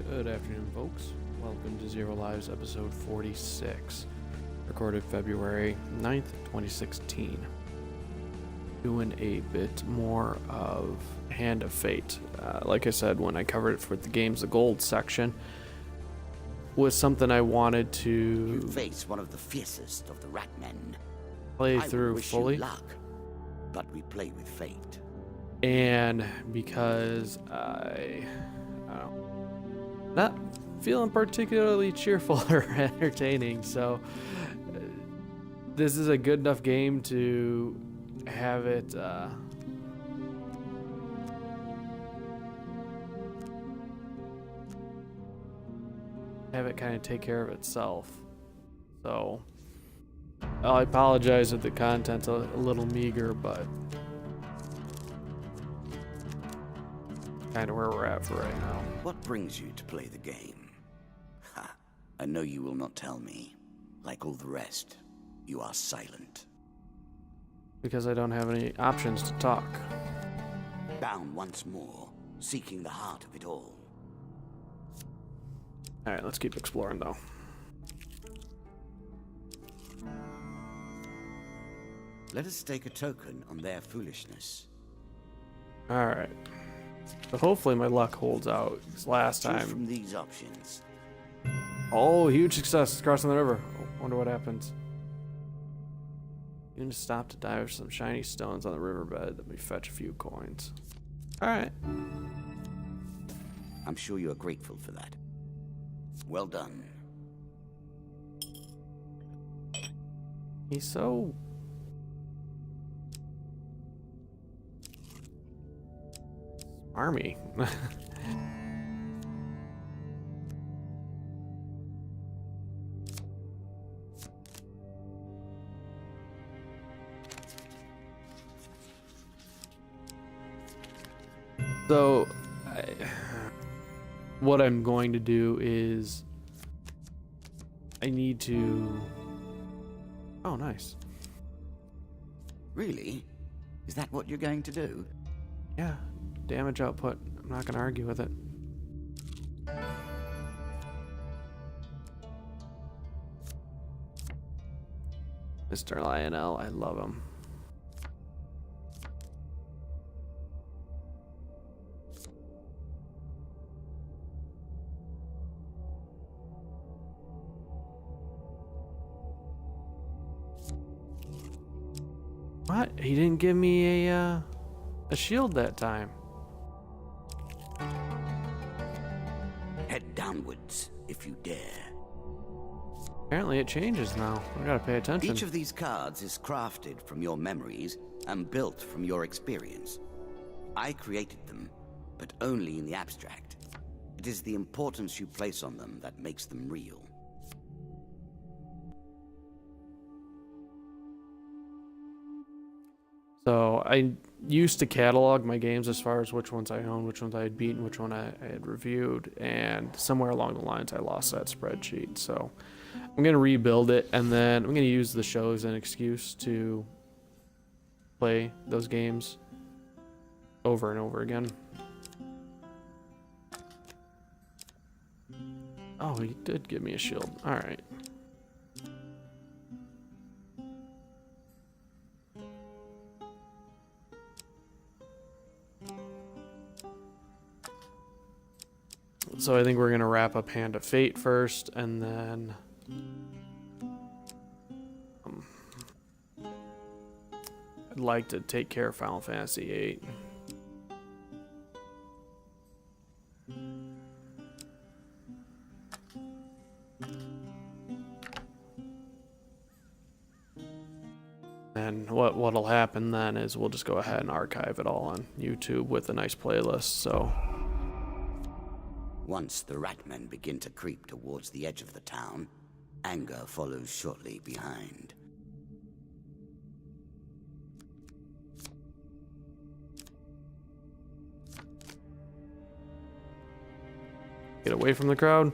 Good afternoon, folks. Welcome to Zero Lives episode 46, recorded February 9th, 2016. Doing a bit more of Hand of Fate. Like I said, when I covered it for the Games of Gold section, was something I wanted to You face one of the fiercest of the Ratmen. play I through wish fully. you luck, but we play with fate. And because not feeling particularly cheerful or entertaining, so this is a good enough game to have it kind of take care of itself. So I apologize if the content's a little meager, but kind of where we're at for right now. What brings you to play the game? Ha! I know you will not tell me. Like all the rest, you are silent. Because I don't have any options to talk. Bound once more, seeking the heart of it all. Alright, let's keep exploring though. Let us stake a token on their foolishness. Alright. So hopefully my luck holds out. Because last Choose time... from these options. Oh, huge success. Crossing the river. Wonder what happens. You can just stop to dive some shiny stones on the riverbed. Let me fetch a few coins. Alright. I'm sure you are grateful for that. Well done. He's so... army. So, what I'm going to do is I need to... Oh, nice. Really? Is that what you're going to do? Yeah, damage output. I'm not going to argue with it. Mr. Lionel, I love him. What? He didn't give me a shield that time. Head downwards, if you dare. Apparently it changes now. I gotta pay attention. Each of these cards is crafted from your memories and built from your experience. I created them, but only in the abstract. It is the importance you place on them that makes them real. So I used to catalog my games as far as which ones I owned, which ones I had beaten, which one I had reviewed, and somewhere along the lines I lost that spreadsheet. So I'm going to rebuild it, and then I'm going to use the show as an excuse to play those games over and over again. Oh, he did give me a shield. All right. So I think we're going to wrap up Hand of Fate first, and then I'd like to take care of Final Fantasy VIII. And what'll happen then is we'll just go ahead and archive it all on YouTube with a nice playlist, so... Once the Ratmen begin to creep towards the edge of the town, anger follows shortly behind. Get away from the crowd.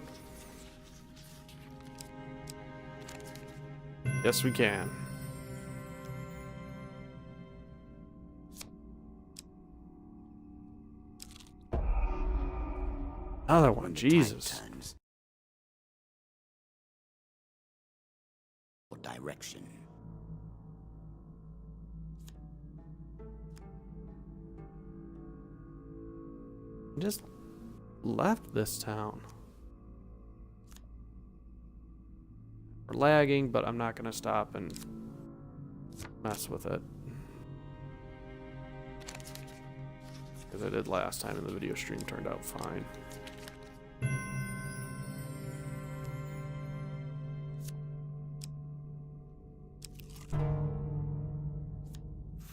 Yes, we can. Another When one, the Jesus. tide turns, or direction. Just left this town. We're lagging, but I'm not gonna stop and mess with it. As I did last time, and the video stream turned out fine.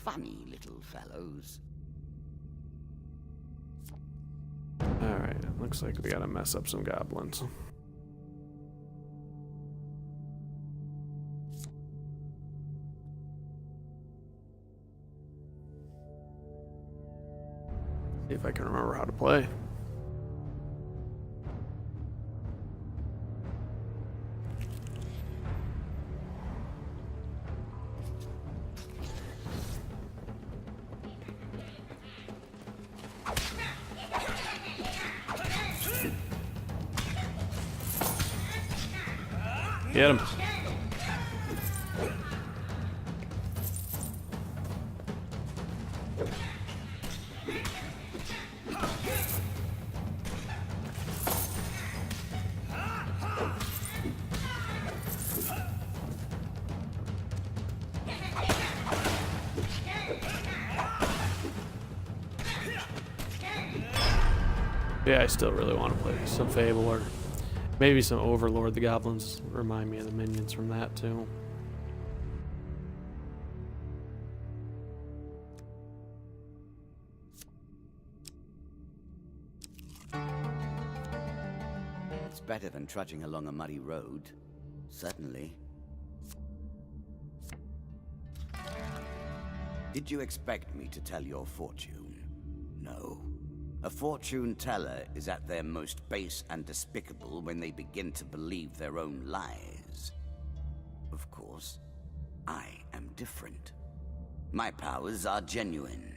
Funny little fellows. Alright, looks like we gotta mess up some goblins. See if I can remember how to play. Get him. Yeah, I still really want to play some Fable or maybe some Overlord. The goblins remind me of the minions from that too. It's better than trudging along a muddy road. Certainly. Did you expect me to tell your fortune? No. A fortune teller is at their most base and despicable when they begin to believe their own lies. Of course, I am different. My powers are genuine.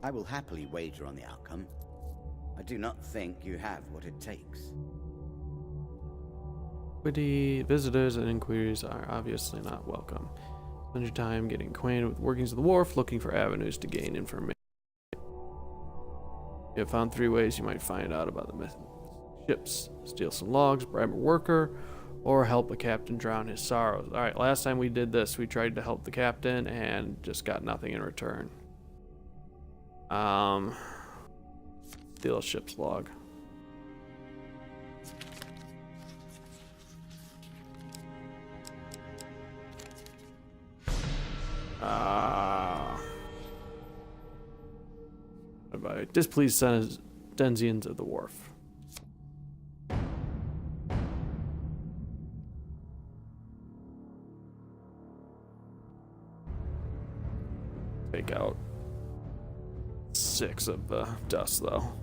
I will happily wager on the outcome. I do not think you have what it takes. Witty visitors and inquiries are obviously not welcome. Spend your time getting acquainted with the workings of the wharf, looking for avenues to gain information. You have found 3 ways you might find out about the ships: steal some logs, bribe a worker, or help a captain drown his sorrows. Alright, last time we did this, we tried to help the captain and just got nothing in return. Steal a ship's log. By displeased denizens of the wharf. Take out 6 of the dust, though.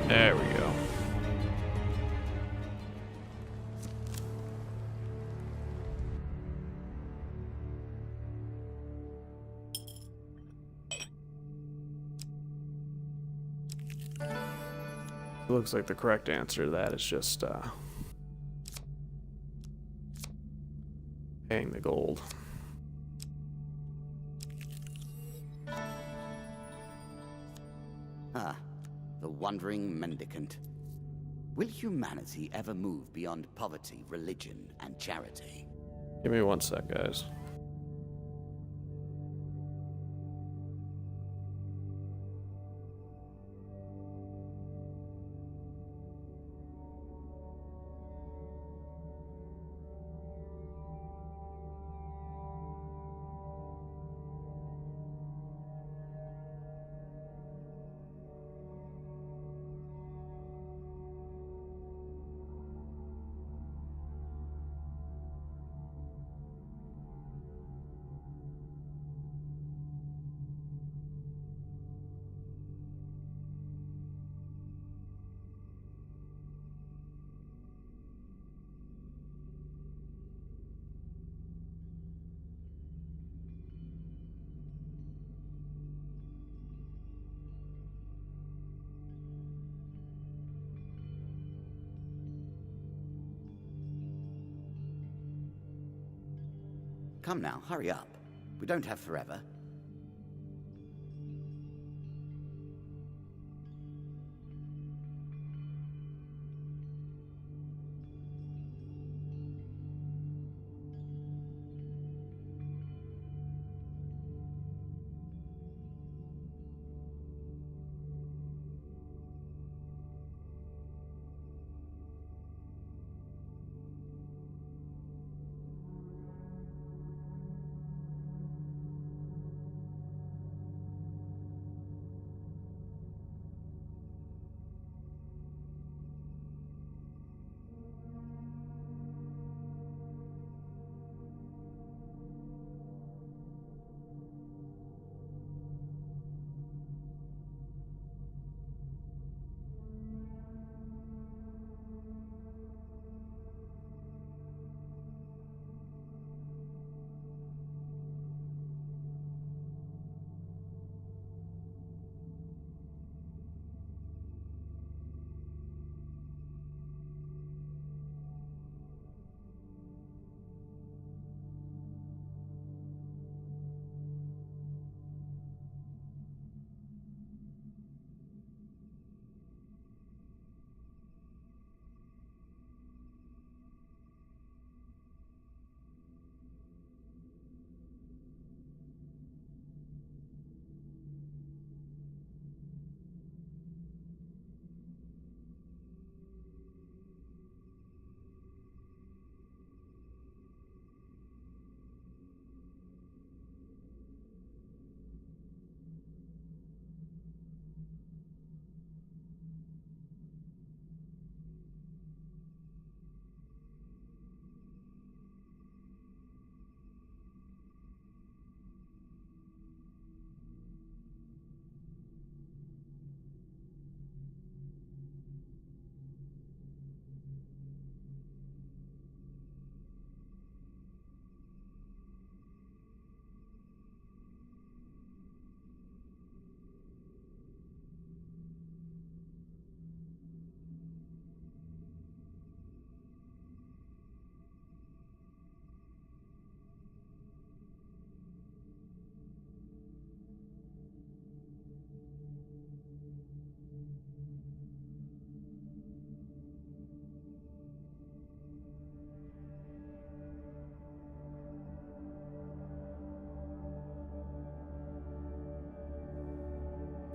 There we go. Looks like the correct answer to that is just paying the gold. Ah, the wandering mendicant. Will humanity ever move beyond poverty, religion, and charity? Give me one sec, guys. Come now, hurry up. We don't have forever.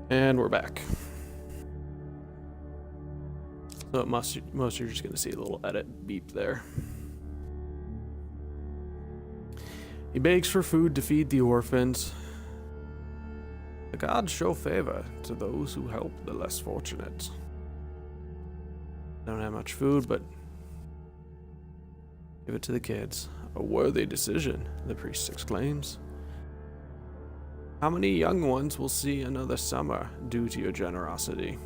And we're back. So most you're just gonna see a little edit beep there. He begs for food to feed the orphans. The gods show favor to those who help the less fortunate. Don't have much food, but give it to the kids. A worthy decision, the priest exclaims. How many young ones will see another summer due to your generosity?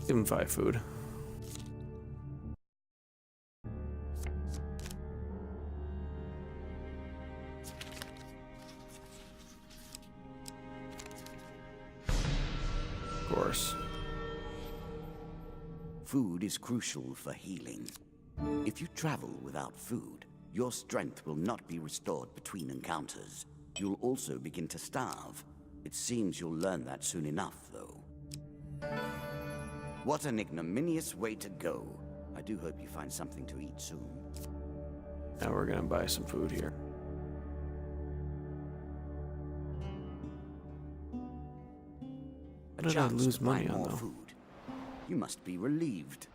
Give him 5 food. Of course. Food is crucial for healing. If you travel without food, your strength will not be restored between encounters. You'll also begin to starve. It seems you'll learn that soon enough, though. What an ignominious way to go. I do hope you find something to eat soon. Now we're gonna buy some food here. What did I lose money on, though? Food. You must be relieved.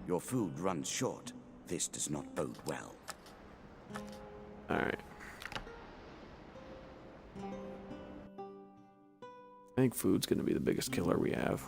Your food runs short. This does not bode well. Alright. I think food's gonna be the biggest killer we have.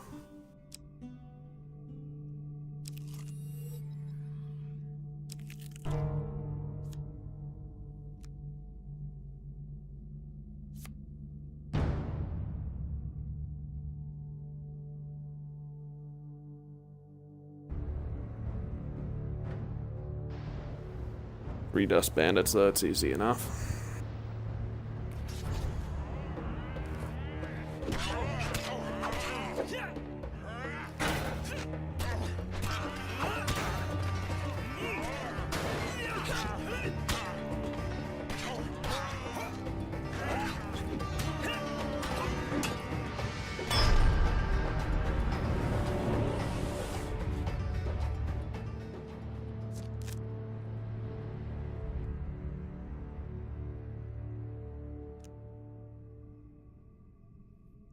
Three dust bandits, though, it's easy enough.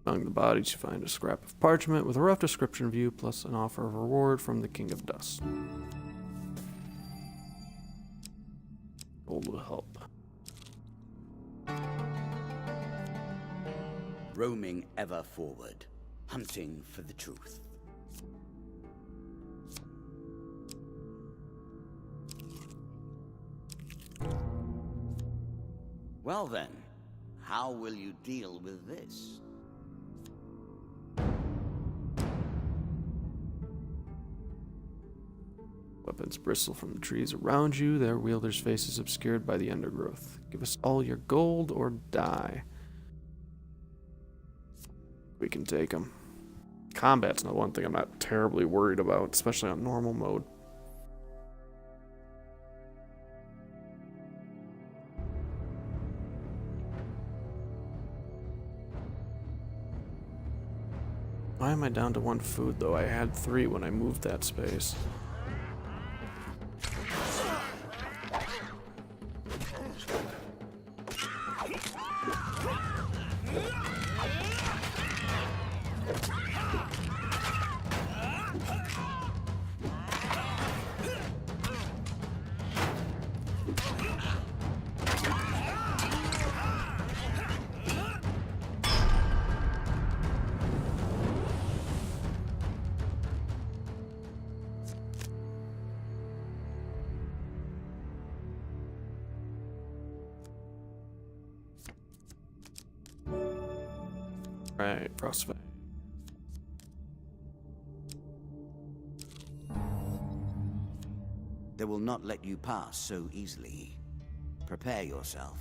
Among the bodies, you find a scrap of parchment with a rough description of you, plus an offer of reward from the King of Dust. Gold will help. Roaming ever forward, hunting for the truth. Well then, how will you deal with this? Weapons bristle from the trees around you, their wielders' faces obscured by the undergrowth. Give us all your gold or die. We can take them. Combat's not one thing I'm not terribly worried about, especially on normal mode. Why am I down to 1 food, though? I had 3 when I moved that space. Right, prospect. They will not let you pass so easily. Prepare yourself.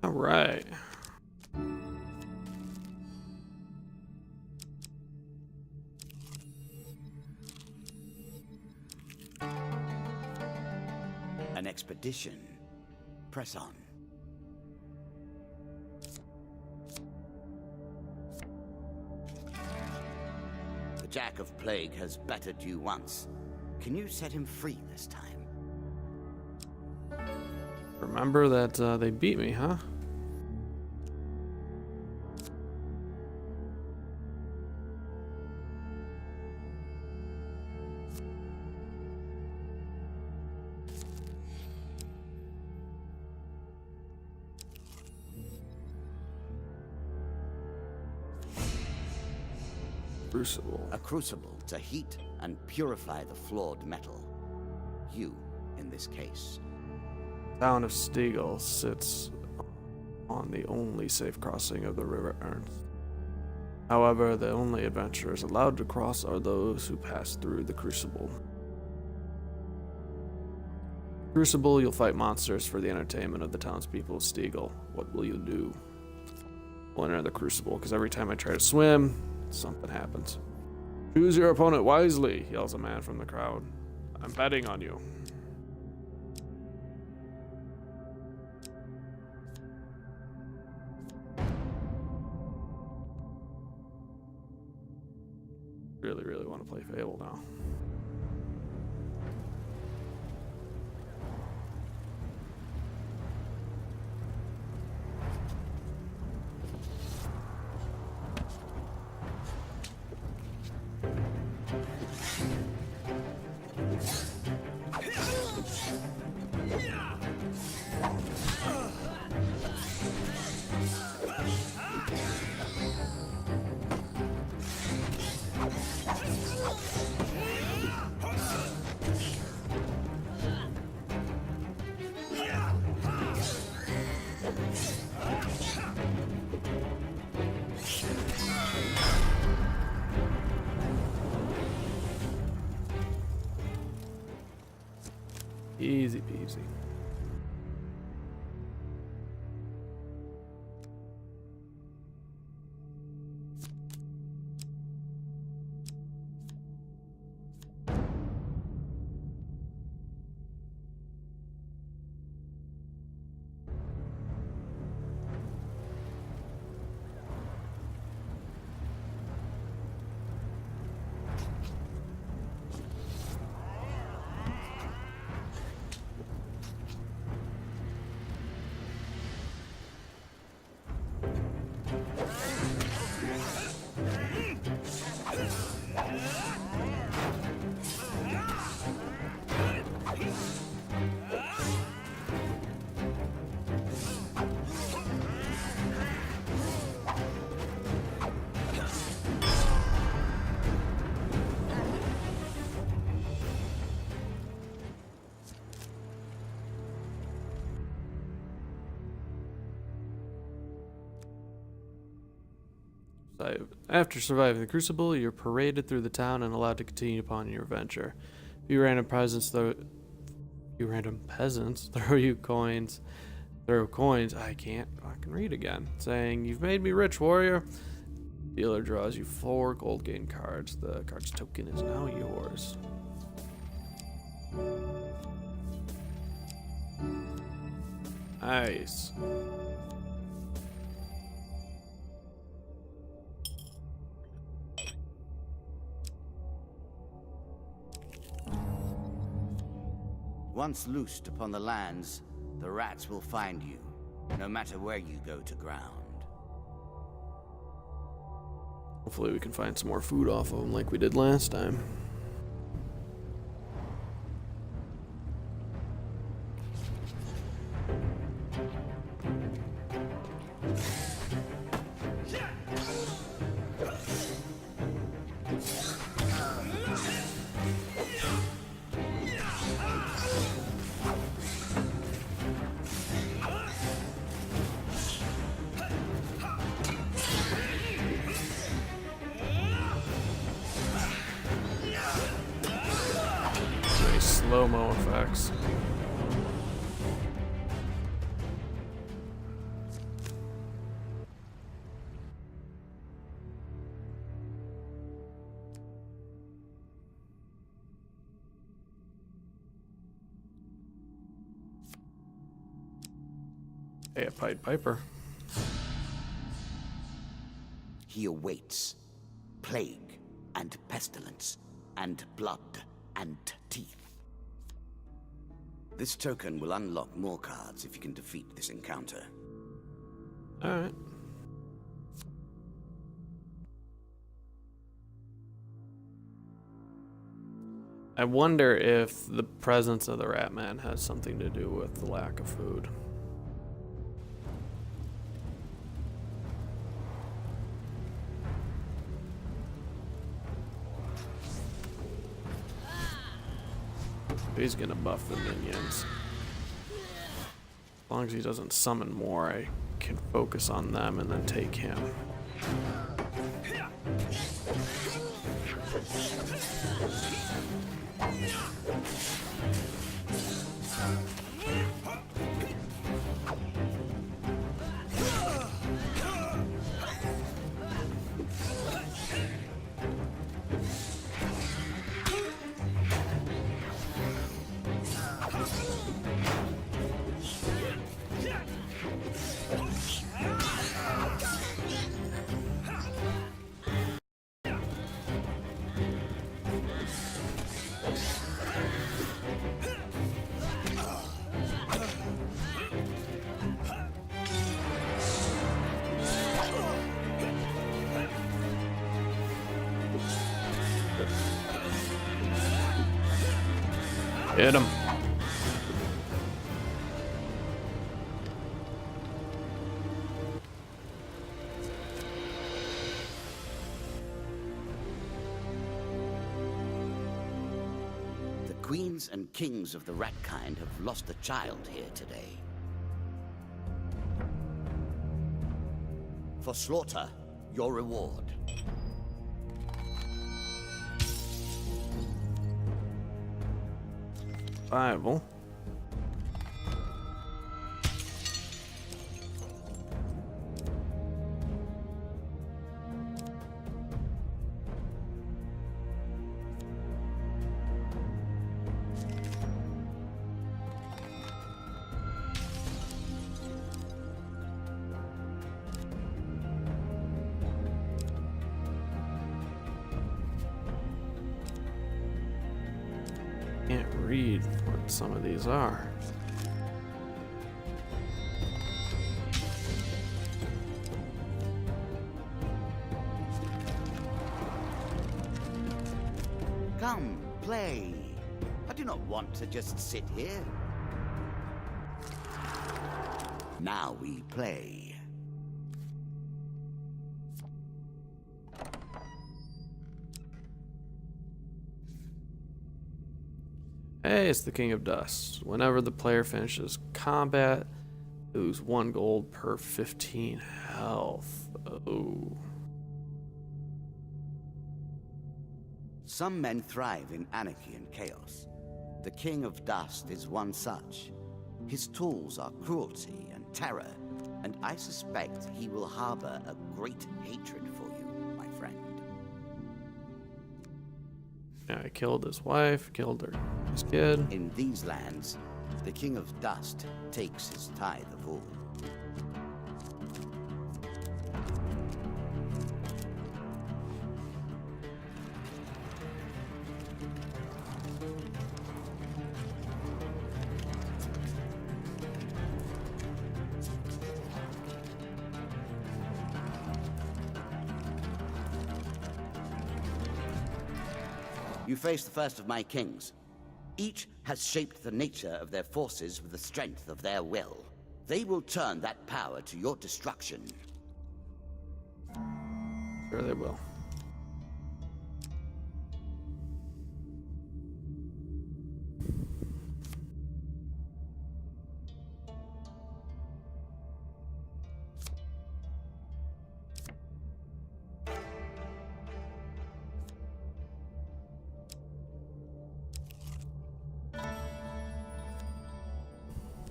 All right. expedition. Press on. The Jack of Plague has battered you once. Can you set him free this time? Remember that they beat me, huh? Crucible. A crucible to heat and purify the flawed metal. You, in this case. Town of Stiegel sits on the only safe crossing of the River Ernst. However, the only adventurers allowed to cross are those who pass through the Crucible. Crucible, you'll fight monsters for the entertainment of the townspeople of Stiegel. What will you do? We'll enter the Crucible, because every time I try to swim, something happens. Choose your opponent wisely, yells a man from the crowd. I'm betting on you. Really want to play Fable now. Easy peasy. After surviving the Crucible, you're paraded through the town and allowed to continue upon your adventure. Few random peasants throw you coins. Throw coins. I can't fucking read again. Saying, "You've made me rich, warrior." Dealer draws you 4 gold gain cards. The card's token is now yours. Nice. Once loosed upon the lands, the rats will find you, no matter where you go to ground. Hopefully we can find some more food off of them like we did last time. Slow-mo effects. Hey, a Pied Piper. He awaits plague and pestilence and blood and teeth. This token will unlock more cards if you can defeat this encounter. Alright. I wonder if the presence of the Rat Man has something to do with the lack of food. He's gonna buff the minions. As long as he doesn't summon more, I can focus on them and then take him. Hit him. The queens and kings of the rat kind have lost a child here today. For slaughter, your reward. Survival. Can't read what some of these are. Come, play. I do not want to just sit here. Now we play. Hey, it's the King of Dust. Whenever the player finishes combat, lose 1 gold per 15 health. Oh. Some men thrive in anarchy and chaos. The King of Dust is one such. His tools are cruelty and terror, and I suspect he will harbor a great hatred for you, my friend. Yeah, I killed his wife, killed his kid. In these lands, the King of Dust takes his tithe of all. You face the first of my kings. Each has shaped the nature of their forces with the strength of their will. They will turn that power to your destruction. Sure they will.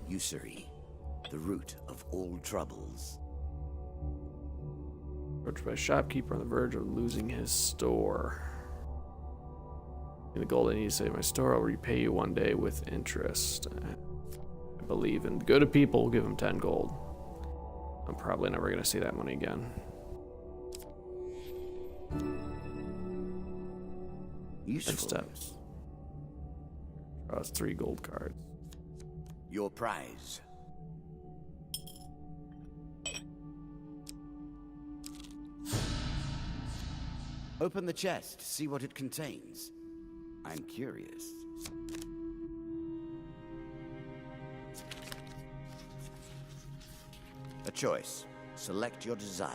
Usury, the root of all troubles. Approached by a shopkeeper on the verge of losing his store. In the gold I need to save my store, I'll repay you one day with interest. I believe in the good of people, will give him 10 gold. I'm probably never going to see that money again. Useful. Steps. Draws 3 gold cards. Your prize. Open the chest, see what it contains. I'm curious. A choice. Select your desire.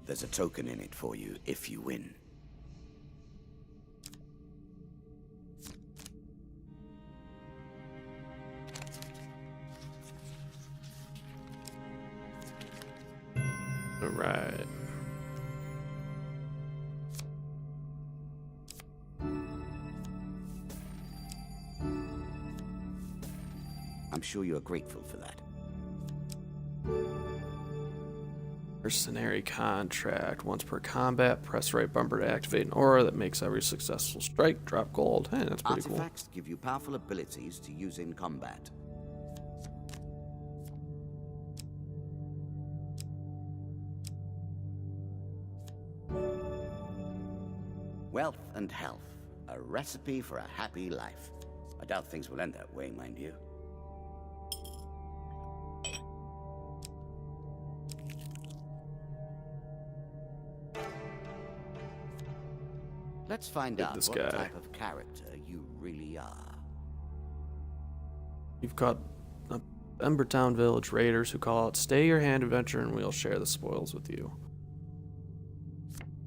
There's a token in it for you if you win. All right. I'm sure you're grateful for that. Mercenary contract. Once per combat, press right bumper to activate an aura that makes every successful strike drop gold. Hey, that's pretty cool. Artifacts give you powerful abilities to use in combat. Wealth and health. A recipe for a happy life. I doubt things will end that way, mind you. Let's find out this what guy. type of character you really are. You've caught Embertown Village raiders who call out, "Stay your hand, adventure, and we'll share the spoils with you."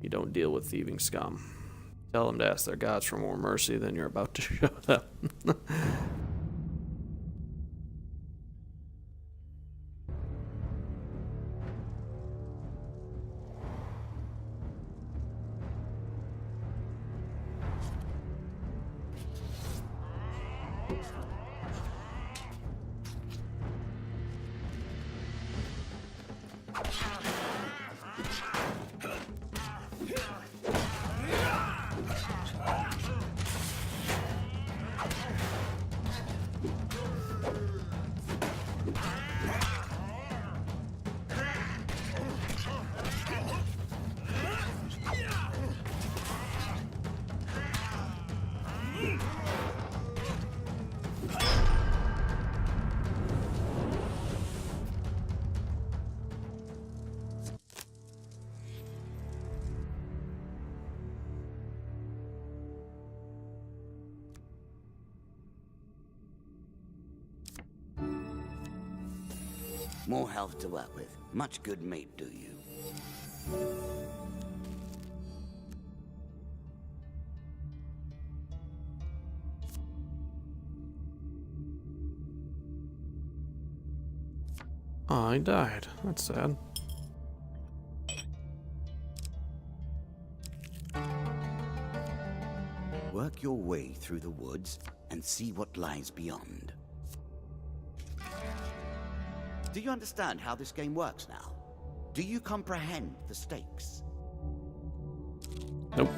You don't deal with thieving scum. Tell them to ask their gods for more mercy than you're about to show them. More health to work with. Much good may it do you. Oh, he died. That's sad. Work your way through the woods and see what lies beyond. Do you understand how this game works now? Do you comprehend the stakes? Nope.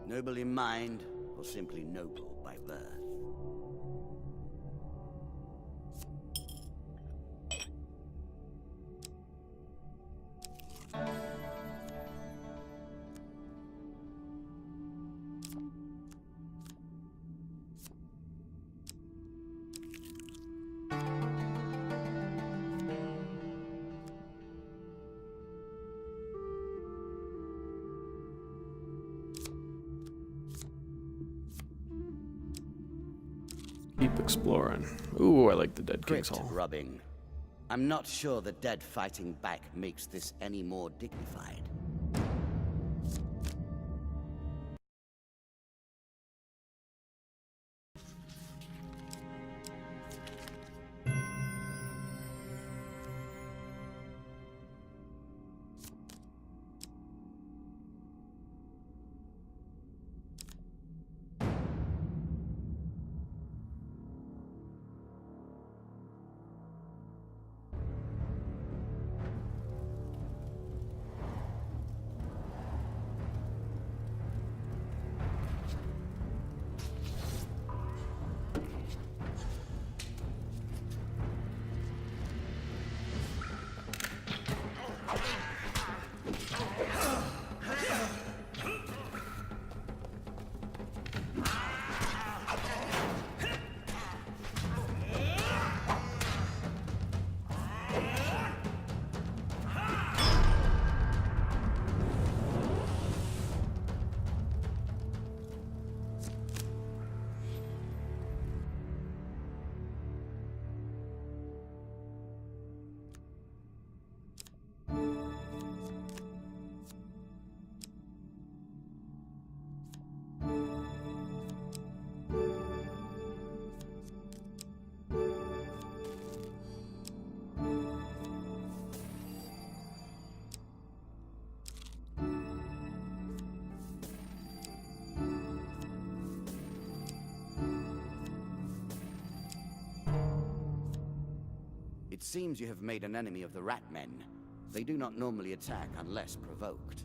Noble in mind, or simply noble by birth? Keep exploring. Ooh, I like the Dead King's Crypt Hall. rubbing. I'm not sure the dead fighting back makes this any more dignified. It seems you have made an enemy of the rat men. They do not normally attack unless provoked.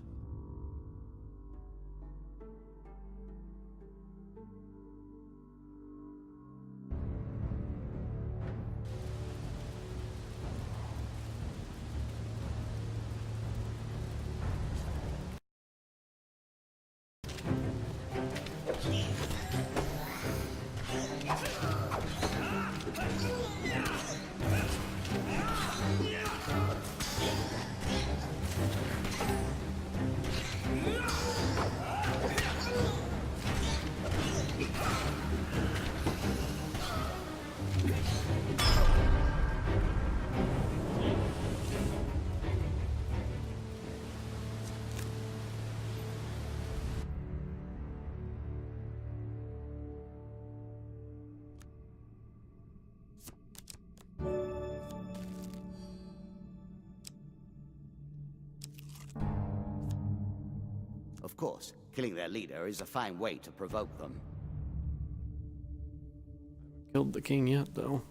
Of course, killing their leader is a fine way to provoke them. Killed the king yet, though.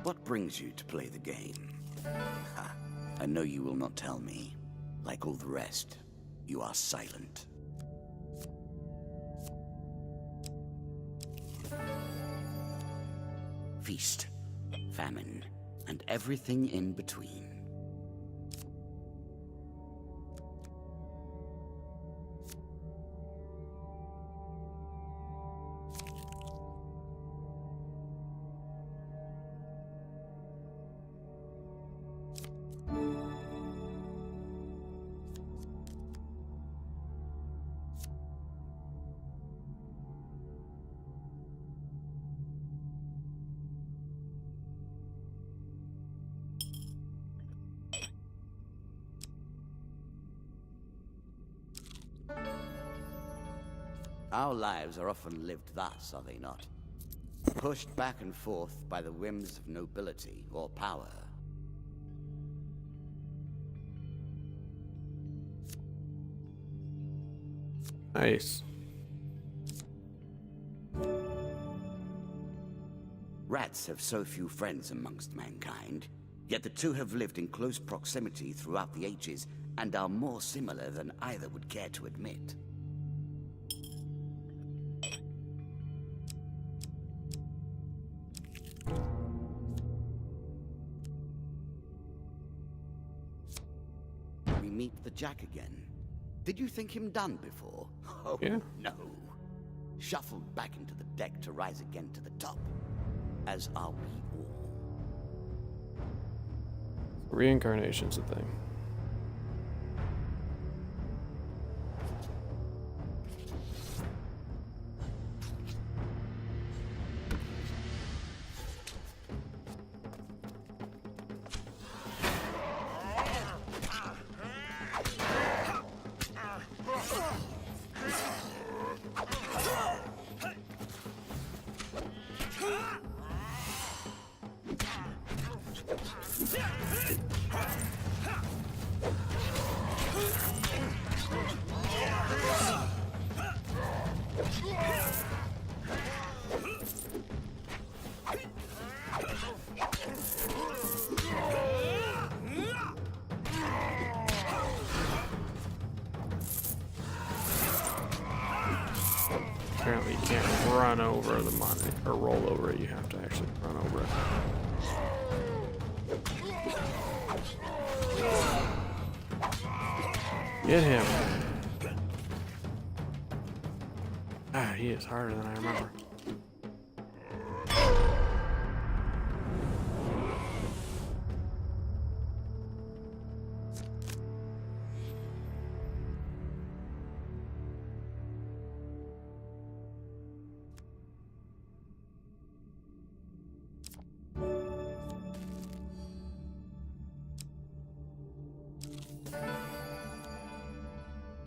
What brings you to play the game? Ha, I know you will not tell me. Like all the rest, you are silent. Feast, famine, and everything in between. Our lives are often lived thus, are they not? Pushed back and forth by the whims of nobility or power. Nice. Rats have so few friends amongst mankind, yet the two have lived in close proximity throughout the ages and are more similar than either would care to admit. We meet the Jack again. Did you think him done before? Oh, Yeah. no. Shuffled back into the deck to rise again to the top. As are we all. Reincarnation's a thing. apparently you can't run over the money or roll over it. You have to actually run over it. Get him. Ah, he is harder than I remember.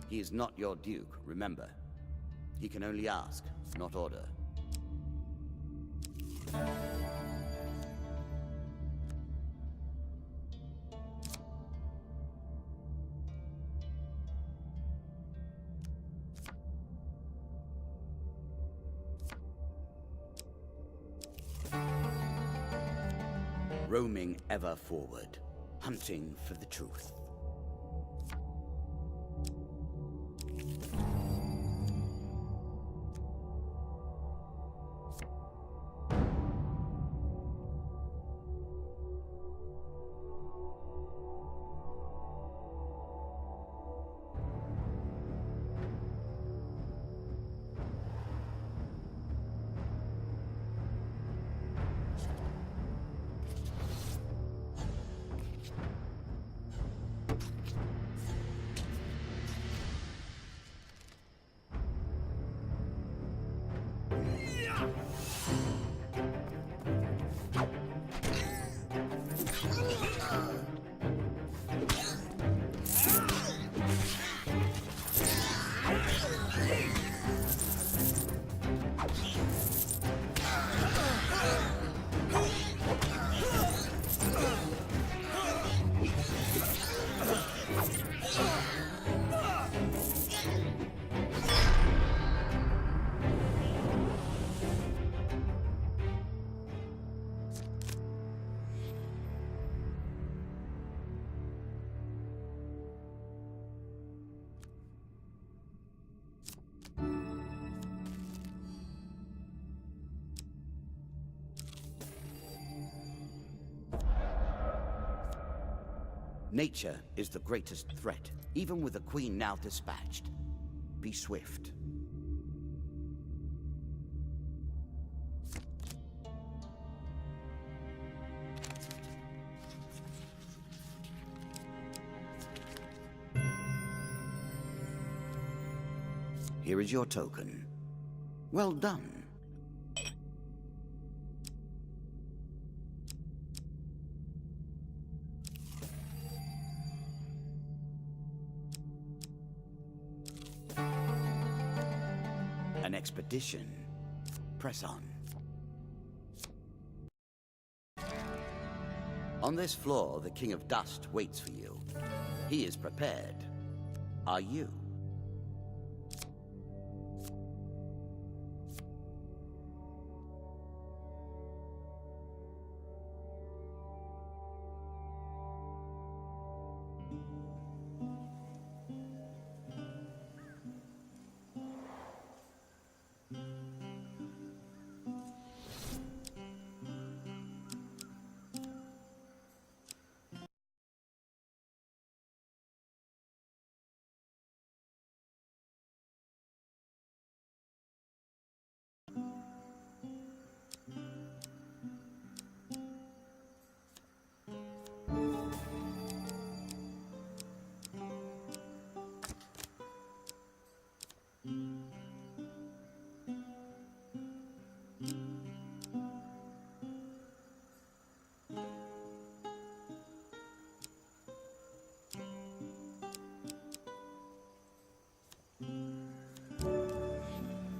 He is not your duke, remember. He can only ask, not order. Roaming ever forward, hunting for the truth. Nature is the greatest threat, even with the Queen now dispatched. Be swift. Here is your token. Well done. An expedition. Press on. On this floor, the King of Dust waits for you. He is prepared. Are you?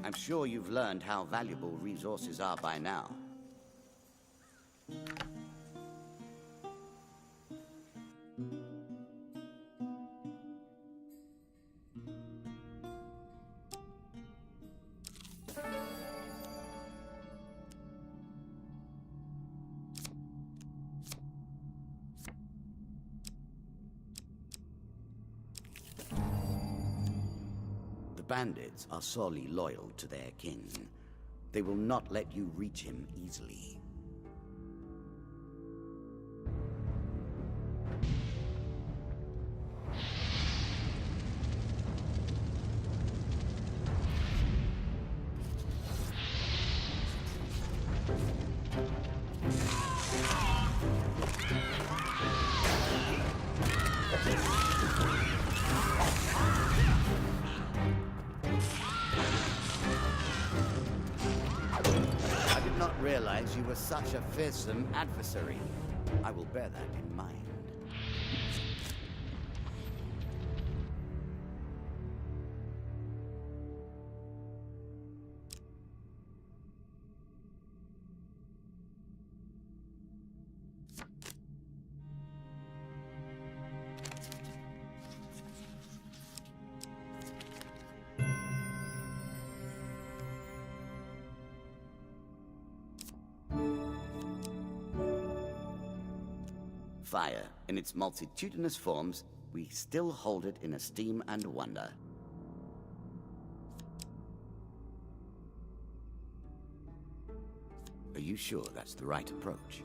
I'm sure you've learned how valuable resources are by now. The bandits are sorely loyal to their king. They will not let you reach him easily. I did not realize you were such a fearsome adversary. I will bear that in mind. Fire, in its multitudinous forms, we still hold it in esteem and wonder. Are you sure that's the right approach?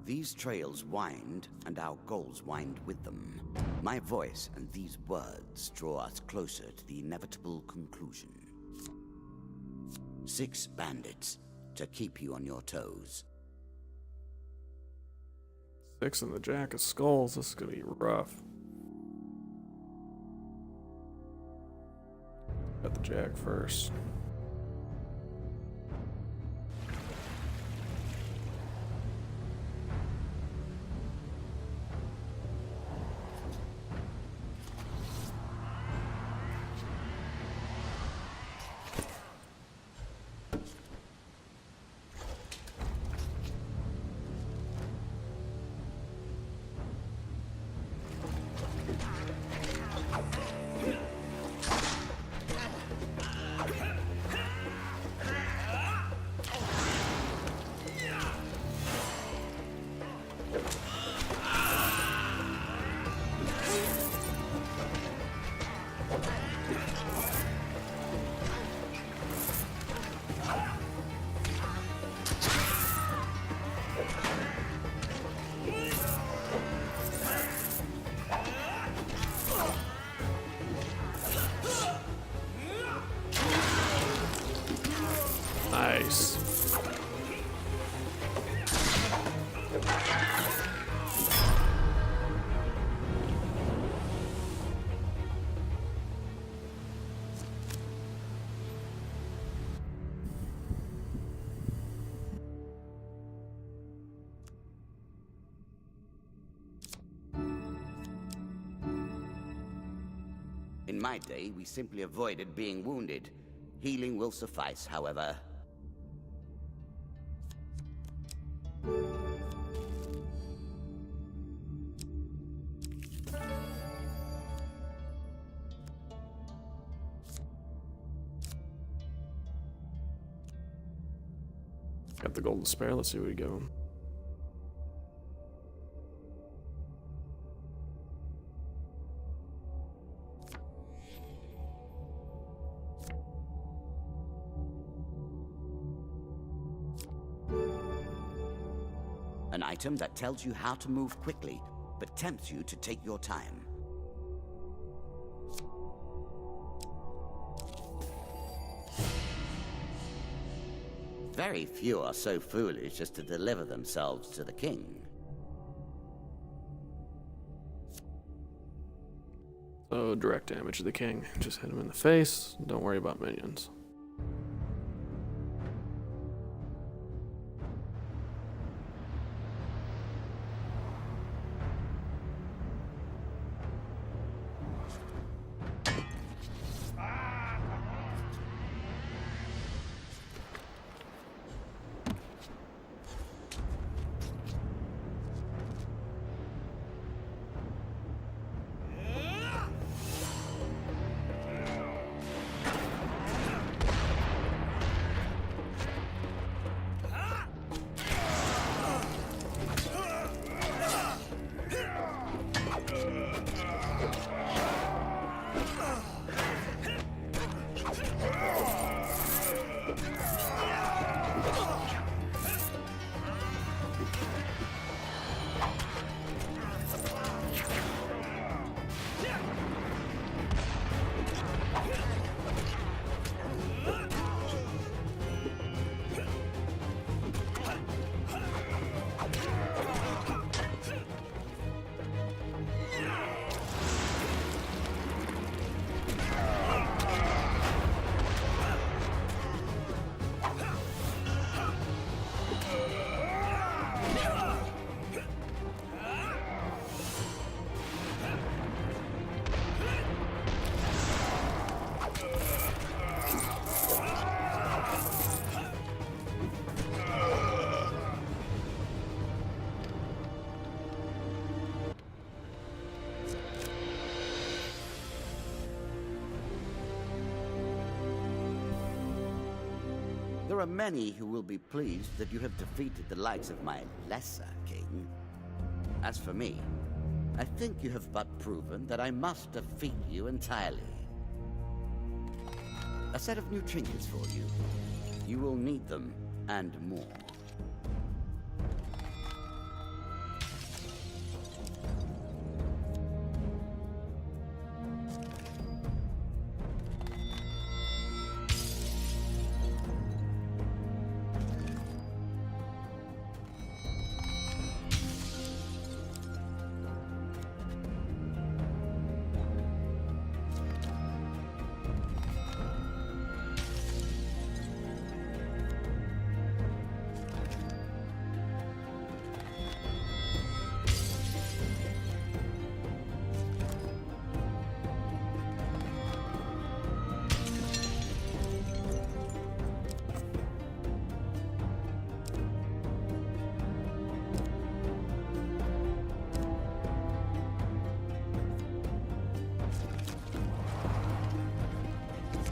These trails wind, and our goals wind with them. My voice and these words draw us closer to the inevitable conclusion. 6 bandits to keep you on your toes. 6 in the Jack of Skulls. This is gonna be rough. Got the Jack first. Nice. In my day, we simply avoided being wounded. Healing will suffice, however. Got the golden spare. Let's see what we give him. An item that tells you how to move quickly, but tempts you to take your time. Very few are so foolish as to deliver themselves to the king. So direct damage to the king. Just hit him in the face. Don't worry about minions. are many who will be pleased that you have defeated the likes of my lesser king. As for me, I think you have but proven that I must defeat you entirely. A set of new trinkets for you. You will need them, and more.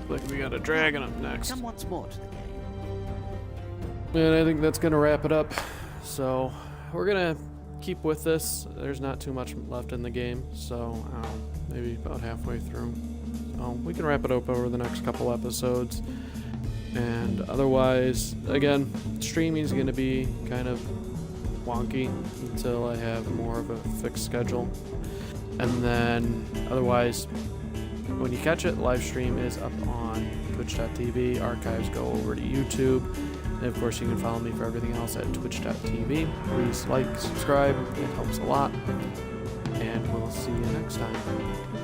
Like we got a dragon up next. Come once more to the game. And I think that's going to wrap it up. So we're going to keep with this. There's not too much left in the game, so maybe about halfway through. So we can wrap it up over the next couple episodes. And otherwise, again, streaming is going to be kind of wonky until I have more of a fixed schedule. And then otherwise, when you catch it, live stream is up on twitch.tv. Archives go over to YouTube. And of course, you can follow me for everything else at twitch.tv. Please like, subscribe. It helps a lot. And we'll see you next time.